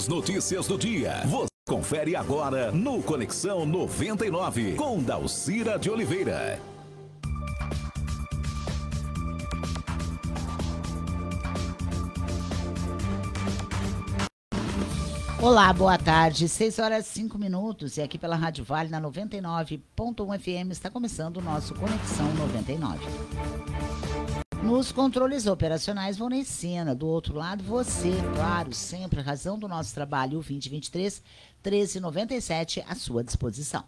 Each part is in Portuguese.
As notícias do dia. Você confere agora no Conexão 99 com Dalcira de Oliveira. Olá, boa tarde. 6h05 e aqui pela Rádio Vale na 99.1 FM está começando o nosso Conexão 99. Nos controles operacionais, Vonecena. Do outro lado, você, claro, sempre a razão do nosso trabalho, o 2023 1397 à sua disposição.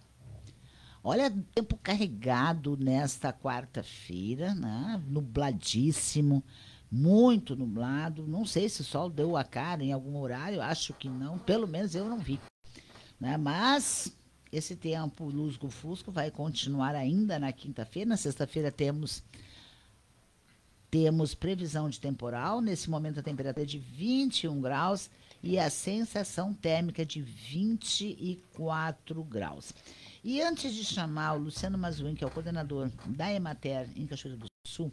Olha, tempo carregado nesta quarta-feira, né? Nubladíssimo, muito nublado. Não sei se o sol deu a cara em algum horário, acho que não, pelo menos eu não vi, né? Mas esse tempo lusco-fusco vai continuar ainda na quinta-feira. Na sexta-feira temos previsão de temporal. Nesse momento a temperatura é de 21 graus e a sensação térmica de 24 graus. E antes de chamar o Luciano Mazuin, que é o coordenador da Emater em Cachoeira do Sul,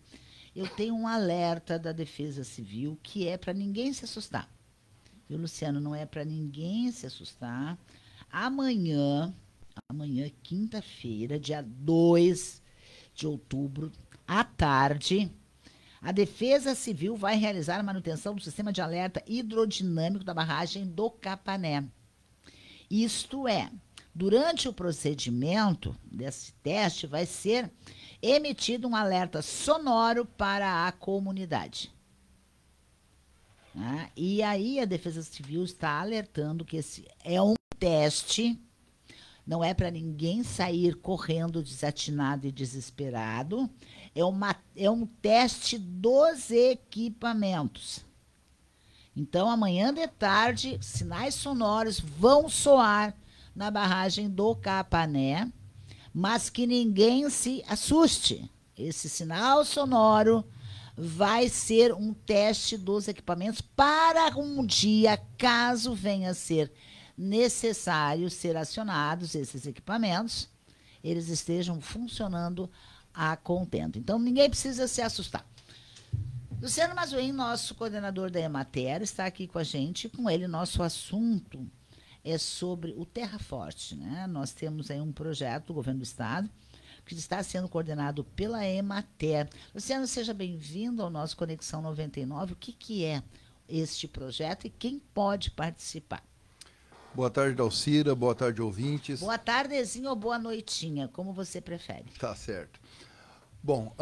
eu tenho um alerta da Defesa Civil que é para ninguém se assustar. E o Luciano, não é para ninguém se assustar. Amanhã, quinta-feira, dia 2 de outubro, à tarde, a Defesa Civil vai realizar a manutenção do sistema de alerta hidrodinâmico da barragem do Capané. Isto é, durante o procedimento desse teste, vai ser emitido um alerta sonoro para a comunidade. E aí a Defesa Civil está alertando que esse é um teste, não é para ninguém sair correndo desatinado e desesperado. É um teste dos equipamentos. Então, amanhã de tarde, sinais sonoros vão soar na barragem do Capané, mas que ninguém se assuste. Esse sinal sonoro vai ser um teste dos equipamentos para um dia, caso venha a ser necessário ser acionados esses equipamentos, eles estejam funcionando a contento. Então, ninguém precisa se assustar. Luciano Mazuin, nosso coordenador da Emater, está aqui com a gente. Com ele, nosso assunto é sobre o Terra Forte, né? Nós temos aí um projeto do governo do estado que está sendo coordenado pela Emater. Luciano, seja bem-vindo ao nosso Conexão 99. O que é este projeto e quem pode participar? Boa tarde, Dalcira. Boa tarde, ouvintes. Boa tardezinha ou boa noitinha, como você prefere. Tá certo. Bom,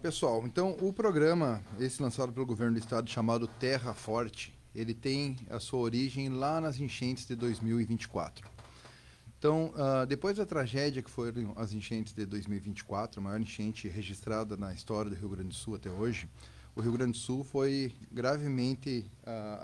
pessoal, então o programa, esse lançado pelo governo do estado, chamado Terra Forte, ele tem a sua origem lá nas enchentes de 2024. Então, depois da tragédia que foram as enchentes de 2024, a maior enchente registrada na história do Rio Grande do Sul até hoje, o Rio Grande do Sul foi gravemente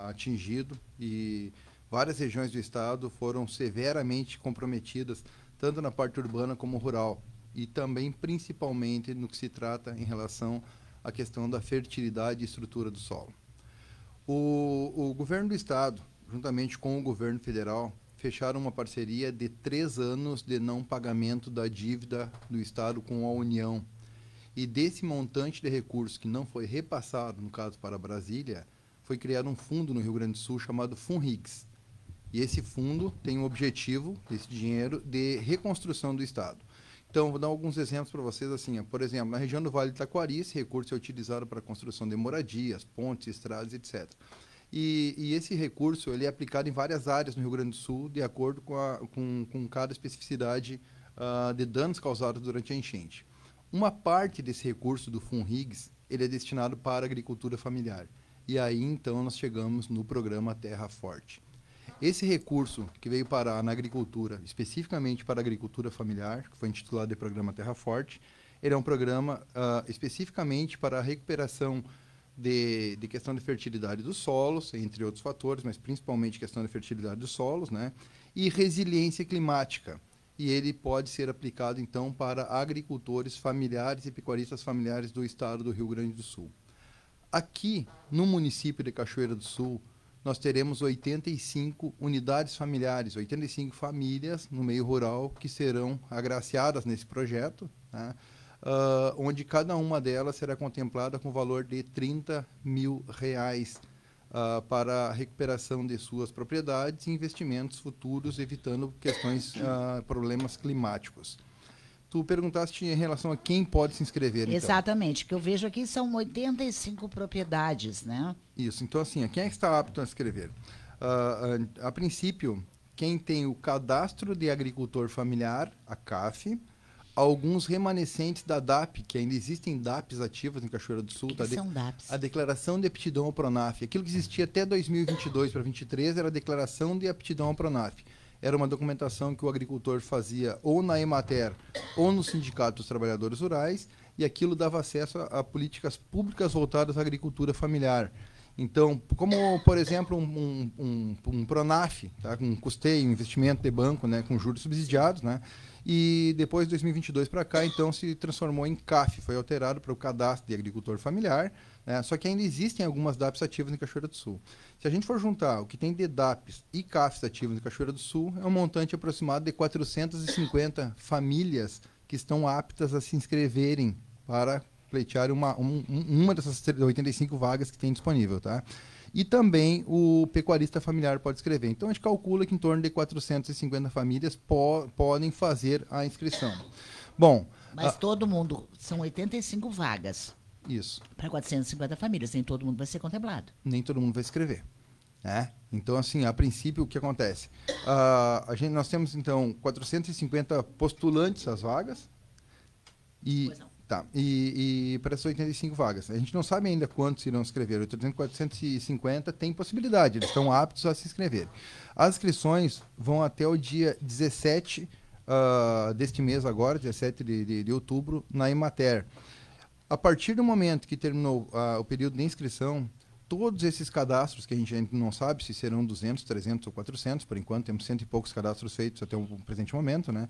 atingido e várias regiões do estado foram severamente comprometidas, tanto na parte urbana como rural, e também, principalmente, no que se trata em relação à questão da fertilidade e estrutura do solo. O governo do estado, juntamente com o governo federal, fecharam uma parceria de 3 anos de não pagamento da dívida do estado com a União. E desse montante de recursos que não foi repassado, no caso para Brasília, foi criado um fundo no Rio Grande do Sul chamado FUNRIGS. E esse fundo tem o objetivo, esse dinheiro, de reconstrução do estado. Então, vou dar alguns exemplos para vocês, assim, por exemplo, na região do Vale do Taquari, esse recurso é utilizado para a construção de moradias, pontes, estradas, etc. E esse recurso ele é aplicado em várias áreas no Rio Grande do Sul, de acordo com cada especificidade de danos causados durante a enchente. Uma parte desse recurso do FUNRIGS, ele é destinado para a agricultura familiar. E aí, então, nós chegamos no programa Terra Forte. Esse recurso que veio parar na agricultura, especificamente para a agricultura familiar, que foi intitulado de Programa Terra Forte, ele é um programa especificamente para a recuperação de questão de fertilidade dos solos, entre outros fatores, mas principalmente questão de fertilidade dos solos, né? E resiliência climática. E ele pode ser aplicado, então, para agricultores familiares e pecuaristas familiares do estado do Rio Grande do Sul. Aqui, no município de Cachoeira do Sul, nós teremos 85 unidades familiares, 85 famílias no meio rural que serão agraciadas nesse projeto, né? Onde cada uma delas será contemplada com o valor de R$30 mil para a recuperação de suas propriedades e investimentos futuros, evitando questões, problemas climáticos. Tu perguntaste em relação a quem pode se inscrever, então. Exatamente, o que eu vejo aqui são 85 propriedades, né? Isso, então assim, quem é que está apto a inscrever? A princípio, quem tem o cadastro de agricultor familiar, a CAF, alguns remanescentes da DAP, que ainda existem DAPs ativas em Cachoeira do Sul. O que são DAPs? A declaração de aptidão ao PRONAF. Aquilo que existia até 2022 para 2023 era a declaração de aptidão ao PRONAF. Era uma documentação que o agricultor fazia ou na Emater ou no Sindicato dos Trabalhadores Rurais, e aquilo dava acesso a políticas públicas voltadas à agricultura familiar. Então, como, por exemplo, um PRONAF, tá, com custeio, investimento de banco, né, com juros subsidiados, né, e depois de 2022 para cá, então, se transformou em CAF, foi alterado para o Cadastro de Agricultor Familiar, né, só que ainda existem algumas DAPs ativas em Cachoeira do Sul. Se a gente for juntar o que tem de DAPs e CAFs ativos em Cachoeira do Sul, é um montante aproximado de 450 famílias que estão aptas a se inscreverem para pleitear uma dessas 85 vagas que tem disponível, tá? E também o pecuarista familiar pode escrever. Então, a gente calcula que em torno de 450 famílias podem fazer a inscrição. Bom... Mas todo mundo, são 85 vagas. Isso. Para 450 famílias, nem todo mundo vai ser contemplado. Nem todo mundo vai escrever, né? Então, assim, a princípio, o que acontece? Nós temos, então, 450 postulantes às vagas. Pois não. Tá, e para essas 85 vagas. A gente não sabe ainda quantos irão se inscrever. Eu estou dizendo que 450 tem possibilidade, eles estão aptos a se inscrever. As inscrições vão até o dia 17 deste mês agora, 17 de outubro, na Emater. A partir do momento que terminou o período de inscrição, todos esses cadastros, que a gente ainda não sabe se serão 200, 300 ou 400, por enquanto temos 100 e poucos cadastros feitos até o presente momento, né?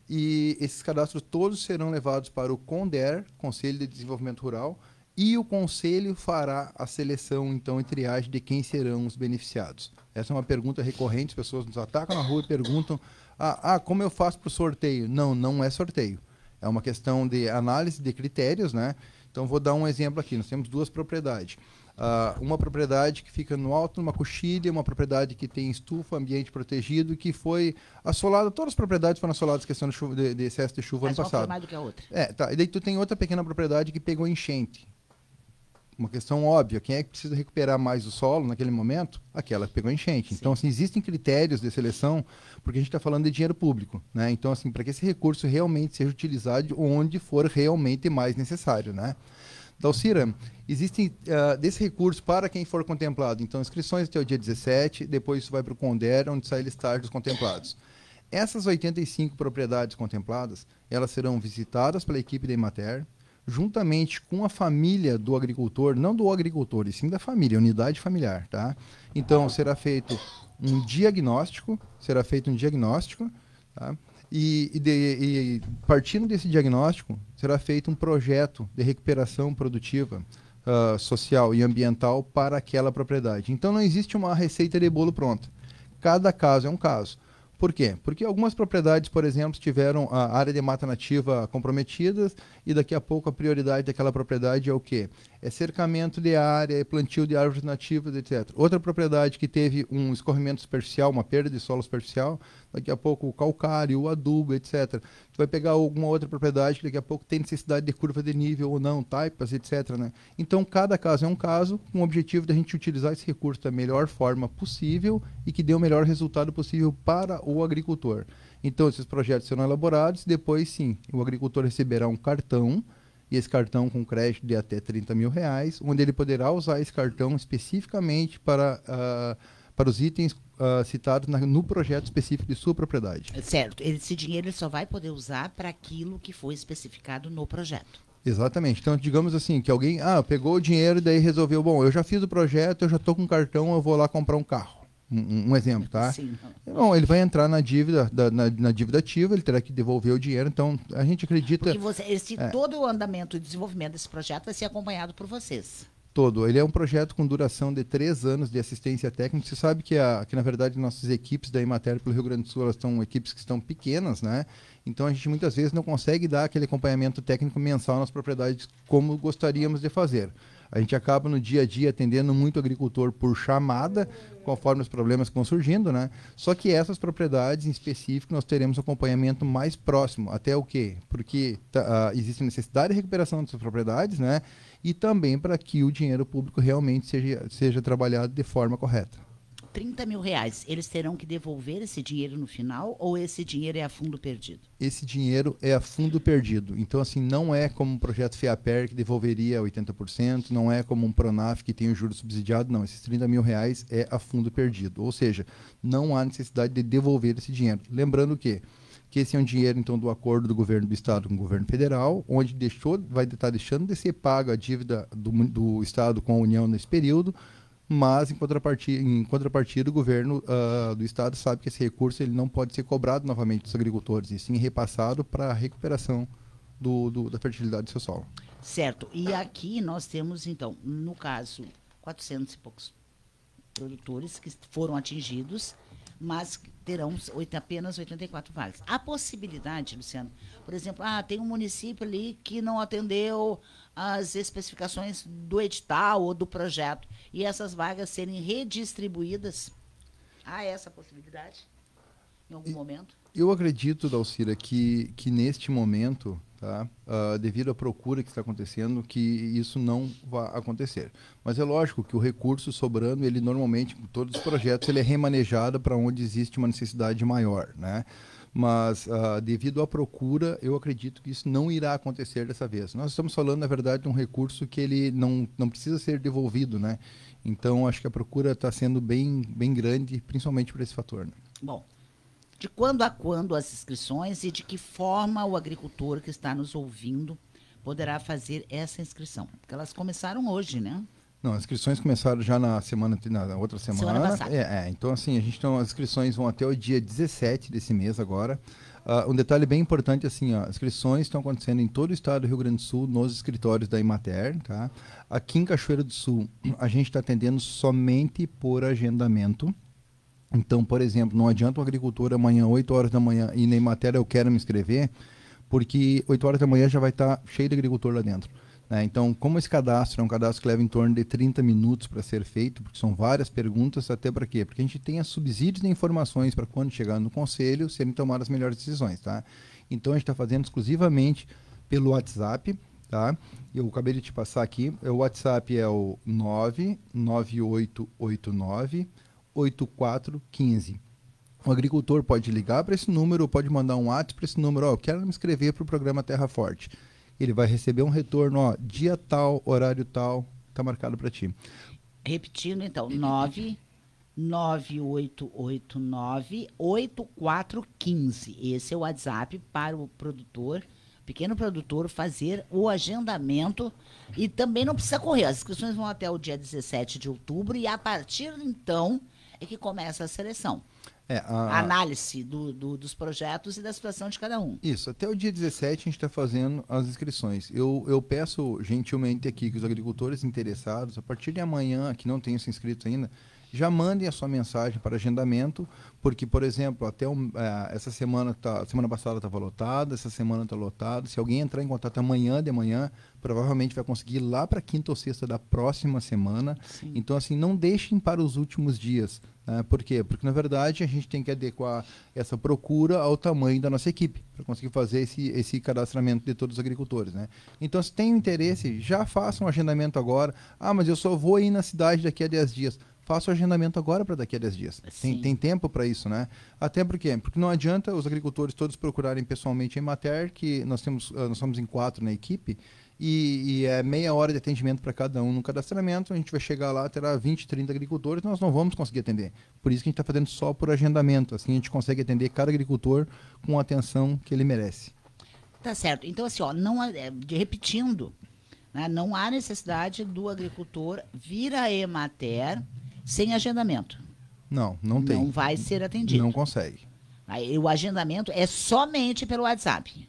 E esses cadastros todos serão levados para o CONDER, Conselho de Desenvolvimento Rural, e o Conselho fará a seleção, então, e triagem de quem serão os beneficiados. Essa é uma pergunta recorrente, as pessoas nos atacam na rua e perguntam, como eu faço para o sorteio? Não, não é sorteio. É uma questão de análise de critérios, né? Então, vou dar um exemplo aqui. Nós temos duas propriedades. Uma propriedade que fica no alto, numa coxilha, uma propriedade que tem estufa, ambiente protegido, que foi assolada, todas as propriedades foram assoladas questão de excesso de chuva ano passado. Mas uma mais do que a outra. Tá. E daí tu tem outra pequena propriedade que pegou enchente. Uma questão óbvia, quem é que precisa recuperar mais o solo naquele momento? Aquela que pegou enchente. Sim. Então, assim, existem critérios de seleção, porque a gente está falando de dinheiro público, né? Então, assim, para que esse recurso realmente seja utilizado onde for realmente mais necessário, né? Dalcira, existem desse recurso para quem for contemplado. Então, inscrições até o dia 17, depois isso vai para o CONDER, onde sai a listagem dos contemplados. Essas 85 propriedades contempladas, elas serão visitadas pela equipe da Emater, juntamente com a família do agricultor, não do agricultor, e sim da família, unidade familiar, tá? Então, será feito um diagnóstico, tá? E partindo desse diagnóstico, será feito um projeto de recuperação produtiva, social e ambiental para aquela propriedade. Então, não existe uma receita de bolo pronta. Cada caso é um caso. Por quê? Porque algumas propriedades, por exemplo, tiveram a área de mata nativa comprometidas e daqui a pouco a prioridade daquela propriedade é o quê? É cercamento de área, é plantio de árvores nativas, etc. Outra propriedade que teve um escorrimento superficial, uma perda de solo superficial, daqui a pouco o calcário, o adubo, etc. Tu vai pegar alguma outra propriedade que daqui a pouco tem necessidade de curva de nível ou não, taipas, etc. Né? Então, cada caso é um caso, com o objetivo de a gente utilizar esse recurso da melhor forma possível e que dê o melhor resultado possível para o agricultor. Então, esses projetos serão elaborados e depois, sim, o agricultor receberá um cartão, e esse cartão com crédito de até R$30 mil, onde ele poderá usar esse cartão especificamente para os itens citados no projeto específico de sua propriedade. Certo. Esse dinheiro ele só vai poder usar para aquilo que foi especificado no projeto. Exatamente. Então, digamos assim, que alguém pegou o dinheiro e daí resolveu, bom, eu já fiz o projeto, eu já estou com cartão, eu vou lá comprar um carro. Um exemplo, tá? Sim. Bom, ele vai entrar na dívida, na dívida ativa, ele terá que devolver o dinheiro, então a gente acredita... Porque todo o andamento e desenvolvimento desse projeto vai ser acompanhado por vocês. Ele é um projeto com duração de 3 anos de assistência técnica. Você sabe que na verdade, nossas equipes da Emater pelo Rio Grande do Sul, elas são equipes que estão pequenas, né? Então, a gente muitas vezes não consegue dar aquele acompanhamento técnico mensal nas propriedades como gostaríamos de fazer. A gente acaba no dia a dia atendendo muito agricultor por chamada, conforme os problemas que vão surgindo, né? Só que essas propriedades em específico nós teremos acompanhamento mais próximo. Até o quê? Porque existe necessidade de recuperação dessas propriedades, né? E também para que o dinheiro público realmente seja trabalhado de forma correta. 30 mil reais, eles terão que devolver esse dinheiro no final ou esse dinheiro é a fundo perdido? Esse dinheiro é a fundo perdido. Então, assim, não é como um projeto FEAPER que devolveria 80%, não é como um PRONAF que tem o juro subsidiado, não. Esses 30 mil reais é a fundo perdido. Ou seja, não há necessidade de devolver esse dinheiro. Lembrando que esse é um dinheiro, então, do acordo do governo do Estado com o governo federal, onde vai estar deixando de ser paga a dívida do Estado com a União nesse período, mas, em contrapartida o governo do Estado sabe que esse recurso ele não pode ser cobrado novamente dos agricultores, e sim repassado para a recuperação da fertilidade do seu solo. Certo. E aqui nós temos, então, no caso, 400 e poucos produtores que foram atingidos, mas terão apenas 84 vagas. A possibilidade, Luciano, por exemplo, tem um município ali que não atendeu as especificações do edital ou do projeto, e essas vagas serem redistribuídas, há essa possibilidade em algum momento? Eu acredito, Dalcira, que neste momento, tá, devido à procura que está acontecendo, que isso não vai acontecer. Mas é lógico que o recurso sobrando, ele normalmente, com todos os projetos, ele é remanejado para onde existe uma necessidade maior, né? Mas, devido à procura, eu acredito que isso não irá acontecer dessa vez. Nós estamos falando, na verdade, de um recurso que ele não precisa ser devolvido, né? Então, acho que a procura está sendo bem grande, principalmente por esse fator, né? Bom, de quando a quando as inscrições e de que forma o agricultor que está nos ouvindo poderá fazer essa inscrição? Porque elas começaram hoje, né? Não, as inscrições começaram já na outra semana. Semana passada. Então, assim, as inscrições vão até o dia 17 desse mês agora. Um detalhe bem importante, assim, as inscrições estão acontecendo em todo o estado do Rio Grande do Sul, nos escritórios da Emater, tá? Aqui em Cachoeira do Sul, a gente está atendendo somente por agendamento. Então, por exemplo, não adianta o agricultor amanhã, 8 horas da manhã, e na Emater eu quero me inscrever, porque 8 horas da manhã já vai estar cheio de agricultor lá dentro. Então, como esse cadastro é um cadastro que leva em torno de 30 minutos para ser feito, porque são várias perguntas, até para quê? Porque a gente tenha subsídios de informações para quando chegar no conselho, serem tomadas as melhores decisões, tá? Então, a gente está fazendo exclusivamente pelo WhatsApp, tá? Eu acabei de te passar aqui, o WhatsApp é o 99889-8415. O agricultor pode ligar para esse número ou pode mandar um WhatsApp para esse número, eu quero me inscrever para o programa Terra Forte. Ele vai receber um retorno, dia tal, horário tal, está marcado para ti. Repetindo, então, 99889-8415. Esse é o WhatsApp para o produtor, pequeno produtor, fazer o agendamento. E também não precisa correr. As inscrições vão até o dia 17 de outubro e, a partir de então, é que começa a seleção. A análise dos projetos e da situação de cada um. Isso, até o dia 17 a gente está fazendo as inscrições. Eu peço gentilmente aqui que os agricultores interessados, a partir de amanhã, que não tenham se inscrito ainda, já mandem a sua mensagem para agendamento, porque, por exemplo, até essa semana passada estava lotada, essa semana está lotada. Se alguém entrar em contato amanhã de manhã, provavelmente vai conseguir ir lá para quinta ou sexta da próxima semana. Sim. Então, assim, não deixem para os últimos dias. Por quê? Porque, na verdade, a gente tem que adequar essa procura ao tamanho da nossa equipe, para conseguir fazer esse cadastramento de todos os agricultores, né? Então, se tem interesse, já façam um agendamento agora. Mas eu só vou ir na cidade daqui a 10 dias. Faça o agendamento agora para daqui a 10 dias. Tem tempo para isso, né? Até porque não adianta os agricultores todos procurarem pessoalmente a Emater, que nós somos em 4 na equipe, e é meia hora de atendimento para cada um no cadastramento. A gente vai chegar lá, terá 20, 30 agricultores, nós não vamos conseguir atender. Por isso que a gente está fazendo só por agendamento. Assim a gente consegue atender cada agricultor com a atenção que ele merece. Tá certo. Então, assim, repetindo, né, não há necessidade do agricultor vir à Emater sem agendamento. Não tem. Não vai ser atendido. Não consegue. Aí, o agendamento é somente pelo WhatsApp.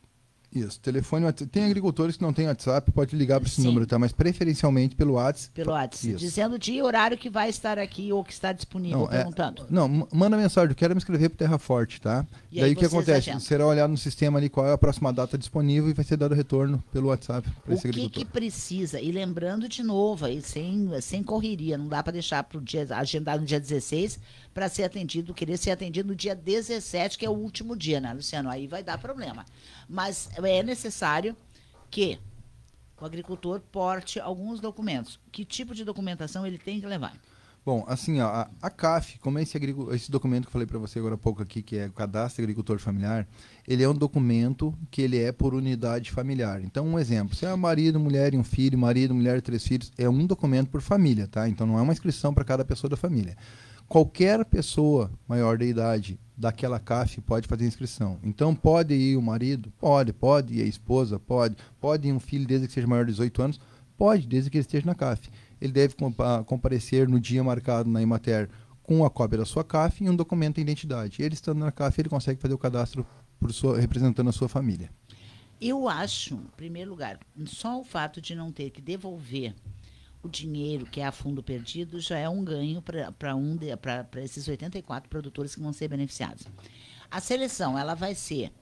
Isso, telefone, WhatsApp. Tem agricultores que não têm WhatsApp, pode ligar para esse número, tá? Mas preferencialmente pelo WhatsApp. Pelo WhatsApp, dizendo o dia e horário que vai estar aqui ou que está disponível, perguntando. Manda mensagem, eu quero me inscrever para Terra Forte, tá? E daí o que acontece? Agendam. Será olhado no sistema ali qual é a próxima data disponível e vai ser dado retorno pelo WhatsApp para esse agricultor. O que precisa? E lembrando de novo, aí, sem correria, não dá para deixar para o dia agendado no dia 16 para ser atendido, querer ser atendido no dia 17, que é o último dia, né, Luciano? Aí vai dar problema. Mas é necessário que o agricultor porte alguns documentos. Que tipo de documentação ele tem que levar? Bom, assim, ó, a CAF, como é esse documento que eu falei para você agora há pouco aqui, que é o Cadastro Agricultor Familiar, ele é um documento que ele é por unidade familiar. Então, um exemplo, se é marido, mulher e um filho, marido, mulher e 3 filhos, é um documento por família, tá? Então, não é uma inscrição para cada pessoa da família. Qualquer pessoa maior de idade daquela CAF pode fazer inscrição. Então, pode ir o marido? Pode ir a esposa? Pode ir um filho desde que seja maior de 18 anos? Pode, desde que ele esteja na CAF. Ele deve comparecer no dia marcado na Emater com a cópia da sua CAF e um documento de identidade. Ele estando na CAF, ele consegue fazer o cadastro representando a sua família. Eu acho, em primeiro lugar, só o fato de não ter que devolver o dinheiro que é a fundo perdido já é um ganho para esses 84 produtores que vão ser beneficiados. A seleção ela vai ser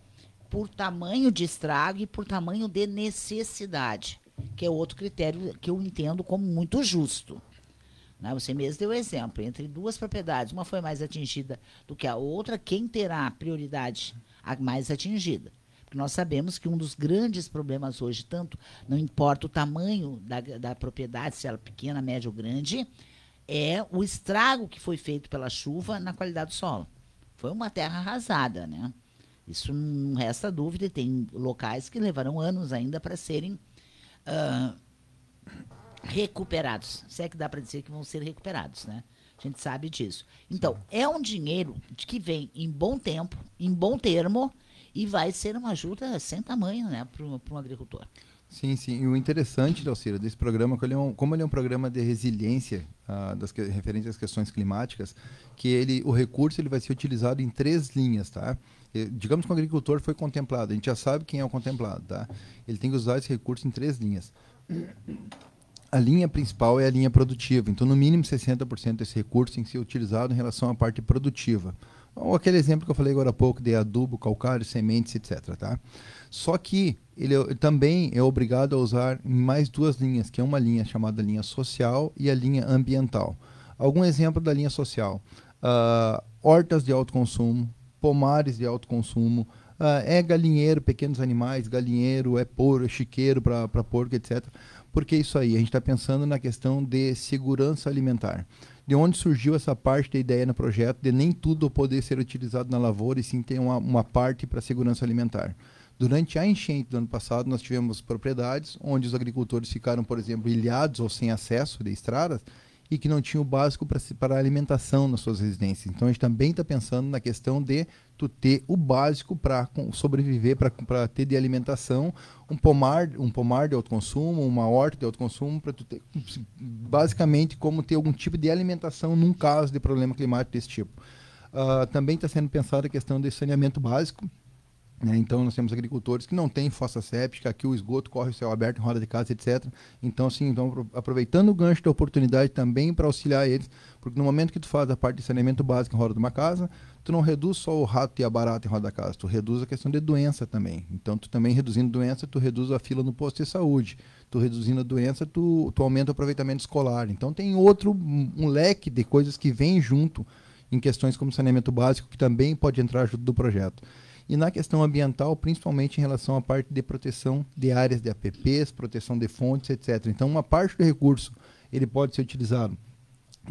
por tamanho de estrago e por tamanho de necessidade, que é outro critério que eu entendo como muito justo. Né? Você mesmo deu exemplo, entre 2 propriedades, uma foi mais atingida do que a outra, quem terá prioridade a mais atingida? Porque nós sabemos que um dos grandes problemas hoje, tanto não importa o tamanho da propriedade, se ela é pequena, média ou grande, é o estrago que foi feito pela chuva na qualidade do solo. Foi uma terra arrasada, né? Isso não resta dúvida, e tem locais que levarão anos ainda para serem recuperados. Se é que dá para dizer que vão ser recuperados, né? A gente sabe disso. Então, é um dinheiro que vem em bom tempo, em bom termo, e vai ser uma ajuda sem tamanho, né, para um agricultor. Sim. E o interessante, Dalcira, desse programa, como ele é um programa de resiliência referente às questões climáticas, que o recurso ele vai ser utilizado em 3 linhas, tá? Digamos que o agricultor foi contemplado, a gente já sabe quem é o contemplado, tá? Ele tem que usar esse recurso em 3 linhas. A linha principal é a linha produtiva, então no mínimo 60% desse recurso tem que ser utilizado em relação à parte produtiva. Ou aquele exemplo que eu falei agora há pouco de adubo, calcário, sementes, etc. Tá? Só que ele também é obrigado a usar mais 2 linhas, que é uma linha chamada linha social e a linha ambiental. Algum exemplo da linha social? Hortas de alto consumo, pomares de alto consumo, é galinheiro, pequenos animais, galinheiro, é chiqueiro para porco, etc. Porque isso aí, a gente está pensando na questão de segurança alimentar. De onde surgiu essa parte da ideia no projeto de nem tudo poder ser utilizado na lavoura e sim ter uma parte para segurança alimentar. Durante a enchente do ano passado, nós tivemos propriedades onde os agricultores ficaram, por exemplo, ilhados ou sem acesso de estradas e que não tinham o básico para alimentação nas suas residências. Então, a gente também está pensando na questão de tu ter o básico para sobreviver, para ter de alimentação, um pomar de alto consumo, uma horta de alto consumo, para tu ter, basicamente, como ter algum tipo de alimentação num caso de problema climático desse tipo. Também está sendo pensada a questão de saneamento básico. Então, nós temos agricultores que não têm fossa séptica, aqui o esgoto corre o céu aberto em roda de casa, etc. Então, assim, aproveitando o gancho da oportunidade também para auxiliar eles, porque no momento que tu faz a parte de saneamento básico em roda de uma casa, tu não reduz só o rato e a barata em roda da casa, tu reduz a questão de doença também. Então, tu também reduzindo doença, tu reduz a fila no posto de saúde. Tu reduzindo a doença, tu aumenta o aproveitamento escolar. Então, tem um leque de coisas que vem junto em questões como saneamento básico, que também pode entrar junto do projeto. E na questão ambiental, principalmente em relação à parte de proteção de áreas de APPs, proteção de fontes, etc. Então, uma parte do recurso ele pode ser utilizado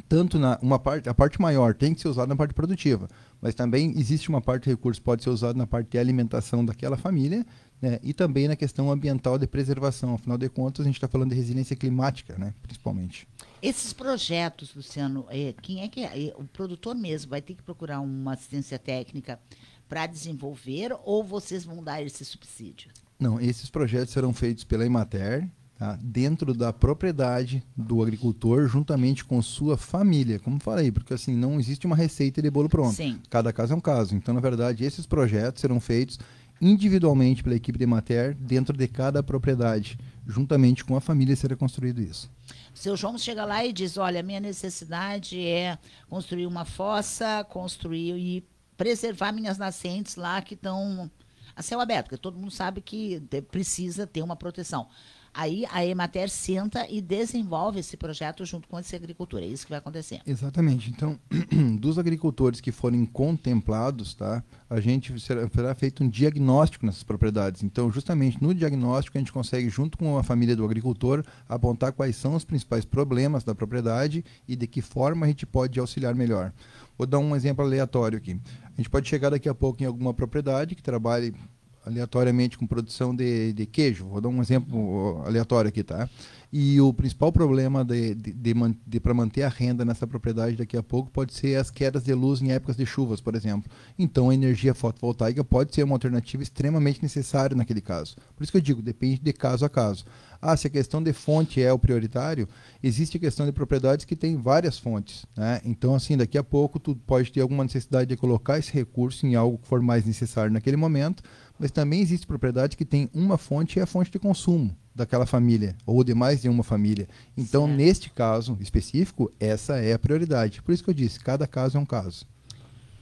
tanto a parte maior tem que ser usada na parte produtiva, mas também existe uma parte do recurso que pode ser usado na parte de alimentação daquela família, né, e também na questão ambiental de preservação. Afinal de contas, a gente está falando de resiliência climática, né, principalmente. Esses projetos, Luciano, quem é que o produtor mesmo vai ter que procurar uma assistência técnica para desenvolver, ou vocês vão dar esse subsídio? Não, esses projetos serão feitos pela Emater, tá, dentro da propriedade do agricultor, juntamente com sua família, como falei, porque assim, não existe uma receita de bolo pronto. Sim. Cada caso é um caso. Então, na verdade, esses projetos serão feitos individualmente pela equipe da Emater dentro de cada propriedade. Juntamente com a família será construído isso. Seu João chega lá e diz, olha, a minha necessidade é construir uma fossa, construir e preservar minhas nascentes lá que estão a céu aberto, porque todo mundo sabe que precisa ter uma proteção. Aí a Emater senta e desenvolve esse projeto junto com esse agricultor. É isso que vai acontecer. Exatamente. Então, dos agricultores que forem contemplados, tá, a gente será feito um diagnóstico nessas propriedades. Então, justamente no diagnóstico, a gente consegue, junto com a família do agricultor, apontar quais são os principais problemas da propriedade e de que forma a gente pode auxiliar melhor. Vou dar um exemplo aleatório aqui. A gente pode chegar daqui a pouco em alguma propriedade que trabalhe aleatoriamente com produção de queijo. Vou dar um exemplo aleatório aqui, tá? E o principal problema para manter a renda nessa propriedade daqui a pouco pode ser as quedas de luz em épocas de chuvas, por exemplo. Então, a energia fotovoltaica pode ser uma alternativa extremamente necessária naquele caso. Por isso que eu digo, depende de caso a caso. Se a questão de fonte é o prioritário, existe a questão de propriedades que têm várias fontes, né? Então, assim, daqui a pouco tu pode ter alguma necessidade de colocar esse recurso em algo que for mais necessário naquele momento, mas também existe propriedade que tem uma fonte e é a fonte de consumo daquela família, ou de mais de uma família. Então, certo, neste caso específico, essa é a prioridade. Por isso que eu disse, cada caso é um caso.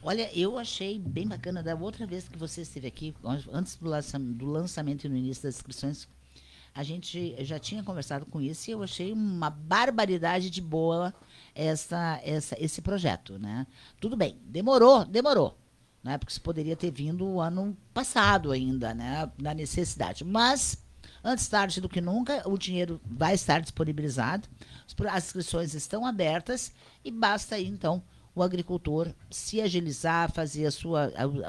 Olha, eu achei bem bacana, da outra vez que você esteve aqui, antes do lançamento e no início das inscrições, a gente já tinha conversado com isso e eu achei uma barbaridade de boa esse projeto, né? Tudo bem, demorou, né? Porque isso poderia ter vindo o ano passado ainda, né? Na necessidade. Mas, antes tarde do que nunca, o dinheiro vai estar disponibilizado, as inscrições estão abertas e basta aí, então, o agricultor se agilizar, fazer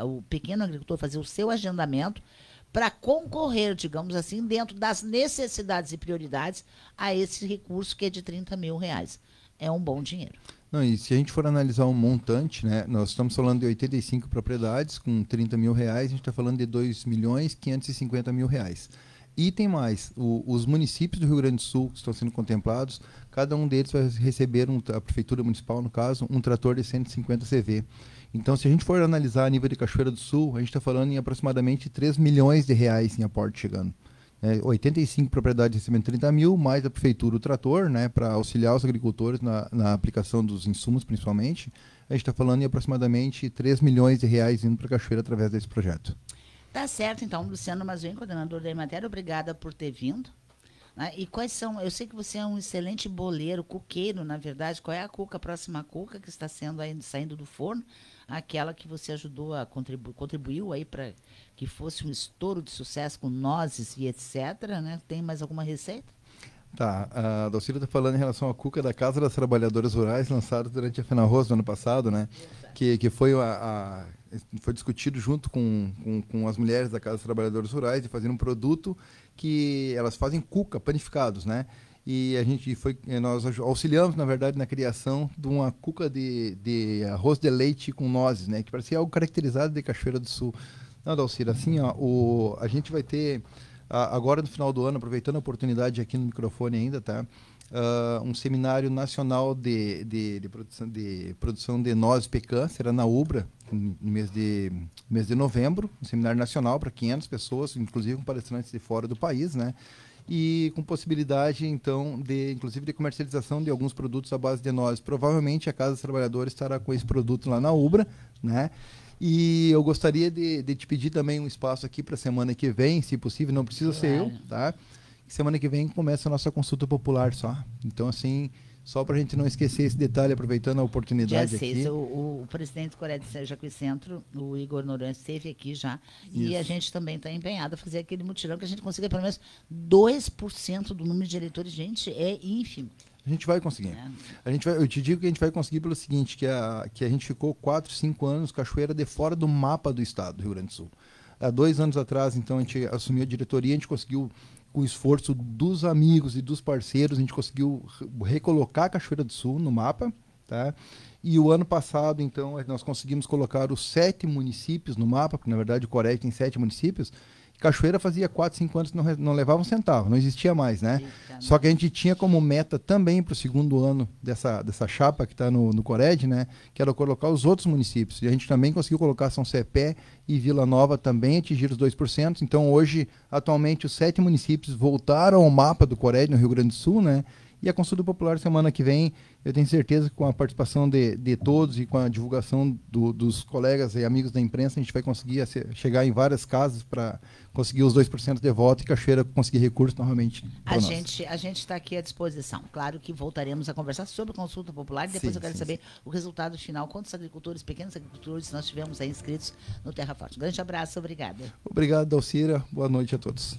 o pequeno agricultor fazer o seu agendamento para concorrer, digamos assim, dentro das necessidades e prioridades a esse recurso que é de R$30 mil. É um bom dinheiro. Não, e se a gente for analisar um montante, né, nós estamos falando de 85 propriedades com R$30 mil, a gente está falando de R$2.550.000. E tem mais, os municípios do Rio Grande do Sul que estão sendo contemplados, cada um deles vai receber, a Prefeitura Municipal, no caso, um trator de 150 CV. Então, se a gente for analisar a nível de Cachoeira do Sul, a gente está falando em aproximadamente R$3 milhões em aporte chegando. 85 propriedades recebendo 30 mil, mais a Prefeitura o trator, né, para auxiliar os agricultores na aplicação dos insumos, principalmente. A gente está falando em aproximadamente R$3 milhões indo para a Cachoeira através desse projeto. Tá certo, então, Luciano Mazoin, coordenador da Emater, obrigada por ter vindo. E quais são, eu sei que você é um excelente boleiro, cuqueiro, na verdade, qual é a próxima cuca que está saindo do forno? Aquela que você ajudou a contribuiu aí para que fosse um estouro de sucesso com nozes e etc, né? Tem mais alguma receita? Tá, a Dalcília está falando em relação à cuca da Casa das Trabalhadoras Rurais, lançada durante a FENARROS do ano passado, né? Que foi discutido junto com as mulheres da Casa dos Trabalhadores Rurais e fazendo um produto que elas fazem cuca, panificados, né? E nós auxiliamos, na verdade, na criação de uma cuca de arroz de leite com nozes, né? Que parecia algo caracterizado de Cachoeira do Sul. Não, Dalcília, assim, a gente vai ter, agora no final do ano, aproveitando a oportunidade aqui no microfone ainda, tá? Um seminário nacional de produção de nozes pecan, será na UBRA, no mês de novembro, um seminário nacional para 500 pessoas, inclusive com palestrantes de fora do país, né? E com possibilidade, então, inclusive de comercialização de alguns produtos à base de nozes. Provavelmente a Casa dos Trabalhadores estará com esse produto lá na UBRA, né? E eu gostaria de te pedir também um espaço aqui para a semana que vem, se possível, não precisa ser eu, tá? Semana que vem começa a nossa consulta popular só. Então, assim, só para a gente não esquecer esse detalhe, aproveitando a oportunidade dia 6, aqui. O presidente do Coreia do Jacuí Centro, o Igor Noronha, esteve aqui já. Isso. E a gente também está empenhado a fazer aquele mutirão que a gente consiga pelo menos 2% do número de eleitores. Gente, é ínfimo. A gente vai conseguir. Eu te digo que a gente vai conseguir pelo seguinte, que a gente ficou 4, 5 anos Cachoeira de fora do mapa do estado do Rio Grande do Sul. Há 2 anos atrás, então, a gente assumiu a diretoria, a gente conseguiu, com o esforço dos amigos e dos parceiros, a gente conseguiu recolocar a Cachoeira do Sul no mapa, tá? E o ano passado, então, nós conseguimos colocar os 7 municípios no mapa, porque, na verdade, o Coreia tem 7 municípios, Cachoeira fazia 4, 5 anos que não levava um centavo, não existia mais, né? Só que a gente tinha como meta também para o segundo ano dessa chapa que está no Cored, né? Que era colocar os outros municípios. E a gente também conseguiu colocar São Cepé e Vila Nova também atingir os 2%. Então hoje, atualmente, os 7 municípios voltaram ao mapa do Cored no Rio Grande do Sul, né? E a consulta popular semana que vem, eu tenho certeza que com a participação de todos e com a divulgação dos colegas e amigos da imprensa, a gente vai conseguir chegar em várias casas para conseguir os 2% de voto e Cachoeira conseguir recursos novamente. A gente está aqui à disposição. Claro que voltaremos a conversar sobre consulta popular e depois eu quero saber o resultado final, quantos agricultores, pequenos agricultores nós tivemos aí inscritos no Terra Forte. Um grande abraço, obrigada. Obrigado, Dalcira. Boa noite a todos.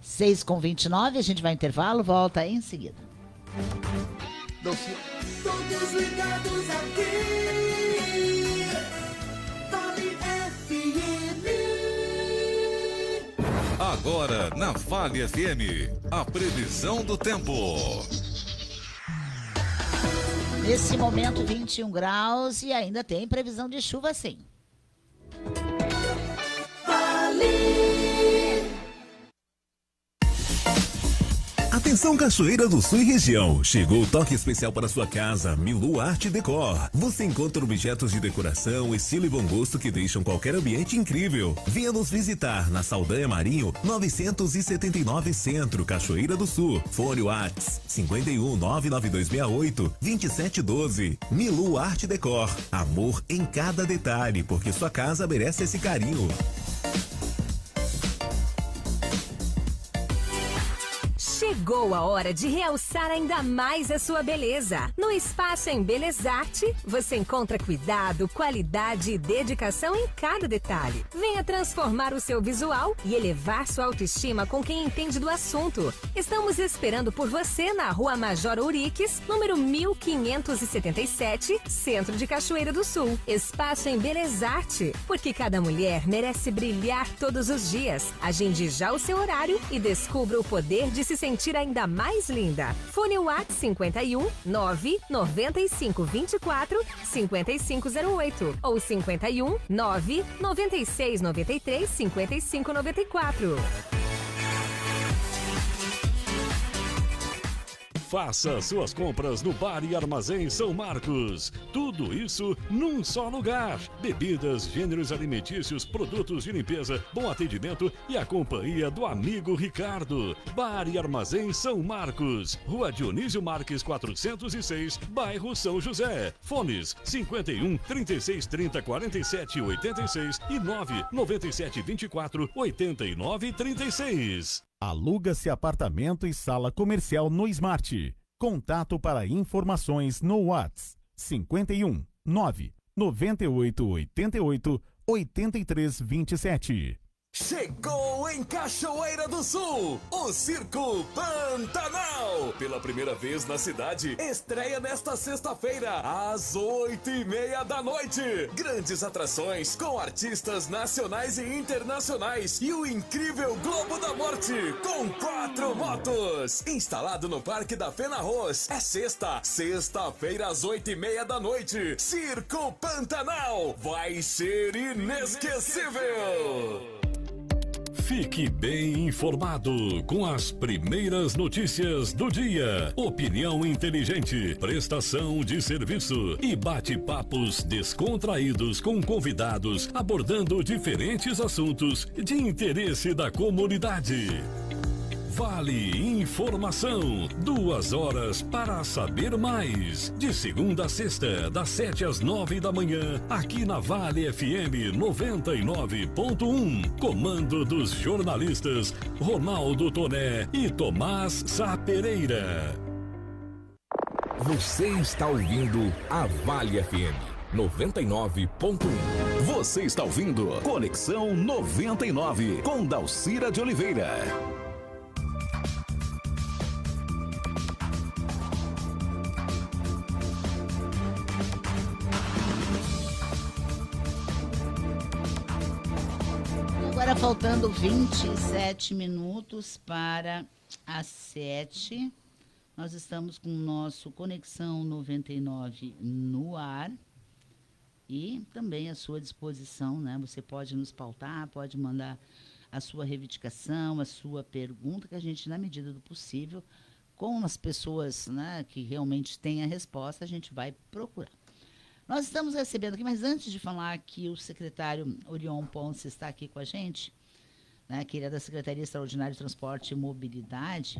6h29, a gente vai ao intervalo, volta em seguida. Todos ligados aqui, Vale FM. Agora na Vale FM, a previsão do tempo. Nesse momento, 21 graus e ainda tem previsão de chuva sim. Atenção Cachoeira do Sul e região, chegou o toque especial para sua casa, Milu Arte Decor. Você encontra objetos de decoração, estilo e bom gosto que deixam qualquer ambiente incrível. Venha nos visitar na Saldanha Marinho, 979 Centro, Cachoeira do Sul. Fone Whats 51 99268 2712. Milu Arte Decor, amor em cada detalhe, porque sua casa merece esse carinho. Chegou a hora de realçar ainda mais a sua beleza. No Espaço Embelezarte, você encontra cuidado, qualidade e dedicação em cada detalhe. Venha transformar o seu visual e elevar sua autoestima com quem entende do assunto. Estamos esperando por você na Rua Major Ouriques, número 1577, Centro de Cachoeira do Sul. Espaço Embelezarte, porque cada mulher merece brilhar todos os dias. Agende já o seu horário e descubra o poder de se sentir ainda mais linda. Fone WhatsApp 51 995 24 5508 ou 51 996 93 55 94. Faça suas compras no Bar e Armazém São Marcos. Tudo isso num só lugar. Bebidas, gêneros alimentícios, produtos de limpeza, bom atendimento e a companhia do amigo Ricardo. Bar e Armazém São Marcos. Rua Dionísio Marques 406, bairro São José. Fones 51 36 30 47 86 e 9 97 24 89 36. Aluga-se apartamento e sala comercial no Smart. Contato para informações no WhatsApp 51 9 98 88 83 27. Chegou em Cachoeira do Sul, o Circo Pantanal. Pela primeira vez na cidade, estreia nesta sexta-feira, às 8h30 da noite. Grandes atrações com artistas nacionais e internacionais e o incrível Globo da Morte, com 4 motos. Instalado no Parque da Fena Arroz. É sexta-feira às 8h30 da noite. Circo Pantanal, vai ser inesquecível. Fique bem informado com as primeiras notícias do dia. Opinião inteligente, prestação de serviço e bate-papos descontraídos com convidados abordando diferentes assuntos de interesse da comunidade. Vale Informação, 2 horas para saber mais. De segunda a sexta, das 7 às 9 da manhã, aqui na Vale FM 99.1. Comando dos jornalistas Ronaldo Toné e Tomás Sá Pereira. Você está ouvindo a Vale FM 99.1. Você está ouvindo Conexão 99 com Dalcira de Oliveira. Agora faltando 27 minutos para as 7. Nós estamos com o nosso Conexão 99 no ar e também à sua disposição, né? Você pode nos pautar, pode mandar a sua reivindicação, a sua pergunta, que a gente, na medida do possível, com as pessoas, né, que realmente têm a resposta, a gente vai procurar. Nós estamos recebendo aqui, mas antes de falar que o secretário Orion Ponce está aqui com a gente, né, que ele é da Secretaria Extraordinária de Transporte e Mobilidade,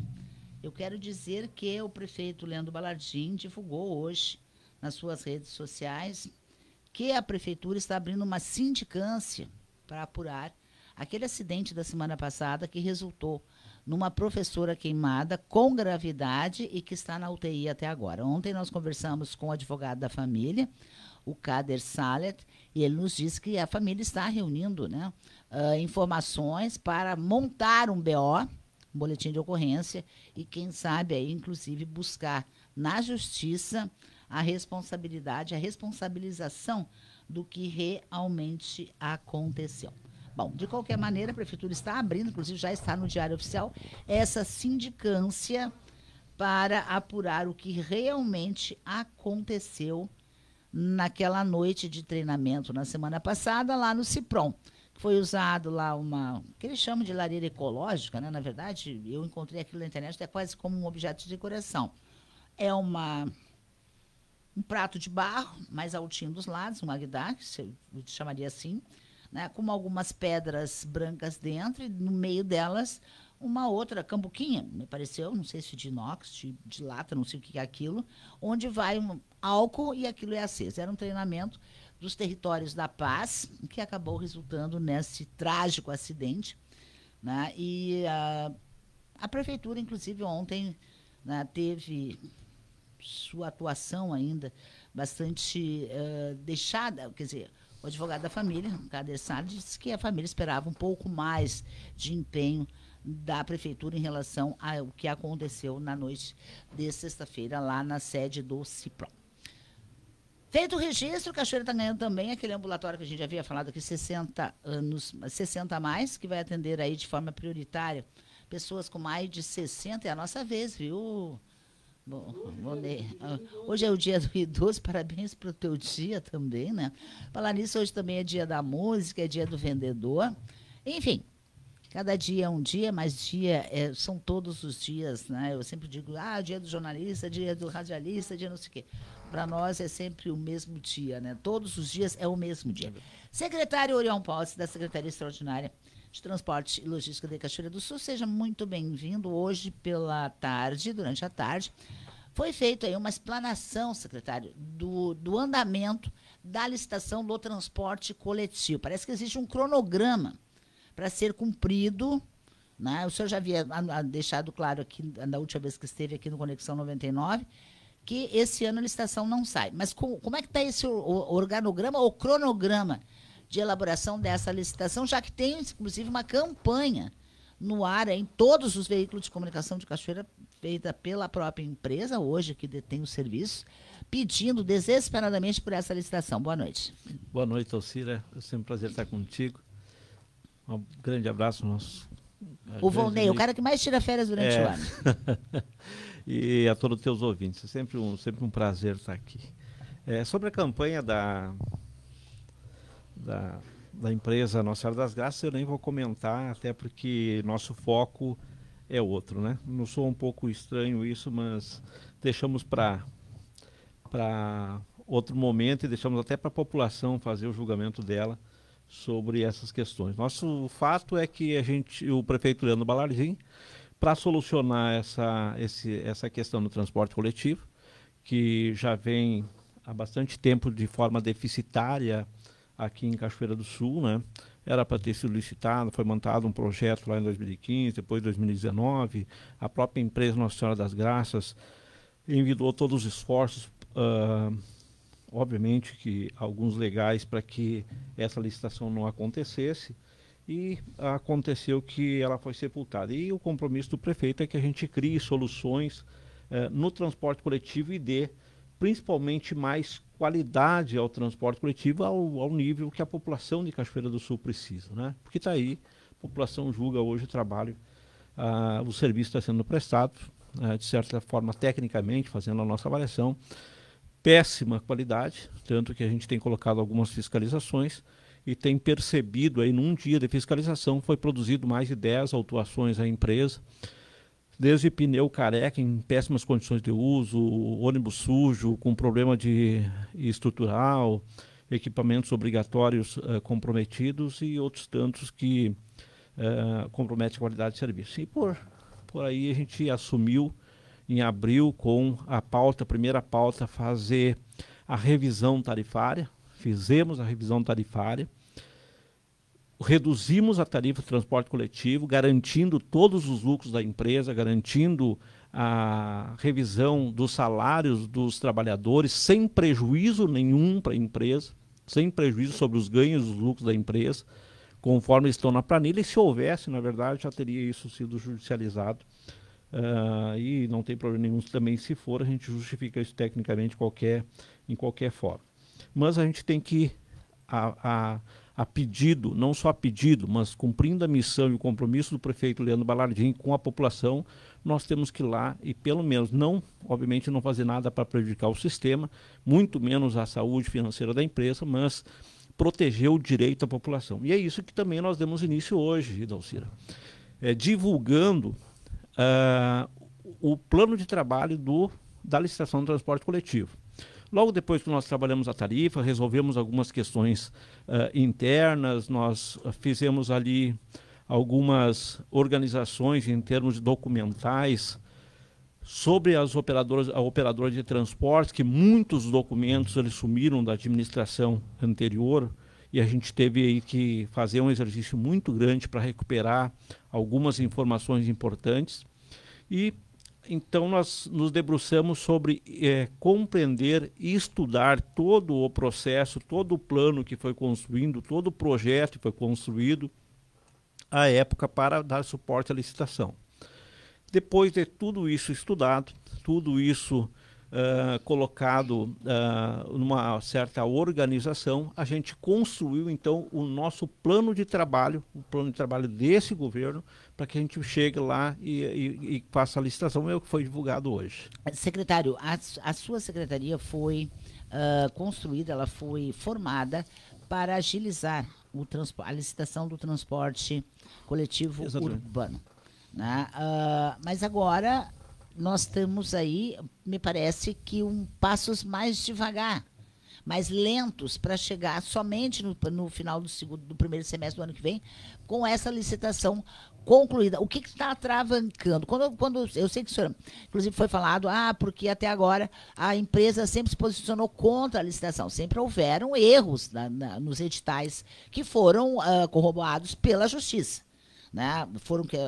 eu quero dizer que o prefeito Leandro Balardim divulgou hoje nas suas redes sociais que a prefeitura está abrindo uma sindicância para apurar aquele acidente da semana passada que resultou numa professora queimada com gravidade e que está na UTI até agora. Ontem nós conversamos com o advogado da família, o Kader Salet, e ele nos disse que a família está reunindo, né, informações para montar um BO, um boletim de ocorrência, e quem sabe aí, inclusive, buscar na justiça a responsabilidade, a responsabilização do que realmente aconteceu. Bom, de qualquer maneira, a prefeitura está abrindo, inclusive já está no Diário Oficial, essa sindicância para apurar o que realmente aconteceu naquela noite de treinamento na semana passada, lá no Cipron. Foi usado lá que eles chamam de lareira ecológica, né? Na verdade, eu encontrei aquilo na internet, é quase como um objeto de decoração. É um prato de barro, mais altinho dos lados, um agdá, que eu chamaria assim, né, com algumas pedras brancas dentro, e no meio delas uma outra cambuquinha, me pareceu, não sei se de inox, de lata, não sei o que é aquilo, onde vai um álcool e aquilo é aceso. Era um treinamento dos territórios da paz, que acabou resultando nesse trágico acidente, né, e a prefeitura, inclusive, ontem, né, teve sua atuação ainda bastante deixada, quer dizer, o advogado da família, o Kader Salet, disse que a família esperava um pouco mais de empenho da prefeitura em relação ao que aconteceu na noite de sexta-feira lá na sede do Cipron. Feito o registro, Cachoeira está ganhando também aquele ambulatório que a gente já havia falado aqui, 60 a mais, que vai atender aí de forma prioritária pessoas com mais de 60, é a nossa vez, viu? Bom, hoje é o dia do idoso, parabéns para o teu dia também, né? Falar nisso, hoje também é dia da música, é dia do vendedor. Enfim, cada dia é um dia, mas são todos os dias, né? Eu sempre digo, dia do jornalista, dia do radialista, dia não sei o quê. Para nós é sempre o mesmo dia, né? Todos os dias é o mesmo dia. Secretário Orion Ponce, da Secretaria Extraordinária de Transporte e Logística de Cachoeira do Sul, seja muito bem-vindo. Hoje pela tarde, durante a tarde, foi feita aí uma explanação, secretário, do andamento da licitação do transporte coletivo. Parece que existe um cronograma para ser cumprido, né? O senhor já havia deixado claro aqui, na última vez que esteve aqui no Conexão 99, que esse ano a licitação não sai. Mas como é que está esse organograma ou cronograma de elaboração dessa licitação, já que tem, inclusive, uma campanha no ar em todos os veículos de comunicação de Cachoeira, feita pela própria empresa, hoje, que detém o serviço, pedindo desesperadamente por essa licitação. Boa noite. Boa noite, Alcira. É sempre um prazer estar contigo. Um grande abraço. O Volney, o cara que mais tira férias durante o ano. E a todos os teus ouvintes. É sempre um prazer estar aqui. Sobre a campanha da empresa Nossa Senhora das Graças, eu nem vou comentar, até porque nosso foco é outro, né? Não sou um pouco estranho isso, mas deixamos para outro momento e deixamos até para a população fazer o julgamento dela sobre essas questões. Nosso fato é que o prefeito Leandro Balardim, para solucionar essa questão do transporte coletivo, que já vem há bastante tempo de forma deficitária aqui em Cachoeira do Sul, né? Era para ter sido licitado, foi montado um projeto lá em 2015, depois 2019, a própria empresa Nossa Senhora das Graças envidou todos os esforços, obviamente que alguns legais, para que essa licitação não acontecesse, e aconteceu que ela foi sepultada. E o compromisso do prefeito é que a gente crie soluções no transporte coletivo e dê principalmente mais qualidade ao transporte coletivo ao nível que a população de Cachoeira do Sul precisa, né? Porque está aí, a população julga hoje o trabalho, o serviço está sendo prestado, de certa forma, tecnicamente, fazendo a nossa avaliação, péssima qualidade, tanto que a gente tem colocado algumas fiscalizações e tem percebido aí num dia de fiscalização foi produzido mais de 10 autuações à empresa, desde pneu careca em péssimas condições de uso, ônibus sujo com problema de estrutural, equipamentos obrigatórios comprometidos e outros tantos que comprometem a qualidade de serviço. E por aí a gente assumiu em abril com a primeira pauta, fazer a revisão tarifária. Fizemos a revisão tarifária, reduzimos a tarifa de transporte coletivo, garantindo todos os lucros da empresa, garantindo a revisão dos salários dos trabalhadores, sem prejuízo nenhum para a empresa, sem prejuízo sobre os ganhos e os lucros da empresa, conforme estão na planilha, e se houvesse, na verdade, já teria isso sido judicializado. E não tem problema nenhum também, se for, a gente justifica isso tecnicamente em qualquer forma. Mas a gente tem que, a pedido, não só a pedido, mas cumprindo a missão e o compromisso do prefeito Leandro Balardim com a população, nós temos que ir lá e pelo menos obviamente não fazer nada para prejudicar o sistema, muito menos a saúde financeira da empresa, mas proteger o direito da população. E é isso que também nós demos início hoje, Dalcira, divulgando o plano de trabalho da licitação do transporte coletivo. Logo depois que nós trabalhamos a tarifa, resolvemos algumas questões internas, nós fizemos ali algumas organizações em termos de documentais sobre a operadora de transportes, que muitos documentos eles sumiram da administração anterior, e a gente teve aí que fazer um exercício muito grande para recuperar algumas informações importantes. E então nós nos debruçamos sobre compreender e estudar todo o processo, todo o plano que foi construindo, todo o projeto que foi construído à época para dar suporte à licitação. Depois de tudo isso estudado, tudo isso colocado numa certa organização, a gente construiu então o nosso plano de trabalho, o plano de trabalho desse governo, para que a gente chegue lá e faça a licitação, é o que foi divulgado hoje. Secretário, a sua secretaria foi construída, ela foi formada para agilizar a licitação do transporte coletivo urbano. Né? Mas agora nós temos aí, me parece que passos mais devagar, mais lentos, para chegar somente no final do primeiro semestre do ano que vem, com essa licitação concluída. O que está atravancando? Quando eu sei que o senhor, inclusive, foi falado, porque até agora a empresa sempre se posicionou contra a licitação. Sempre houveram erros nos editais que foram corroborados pela Justiça. Né?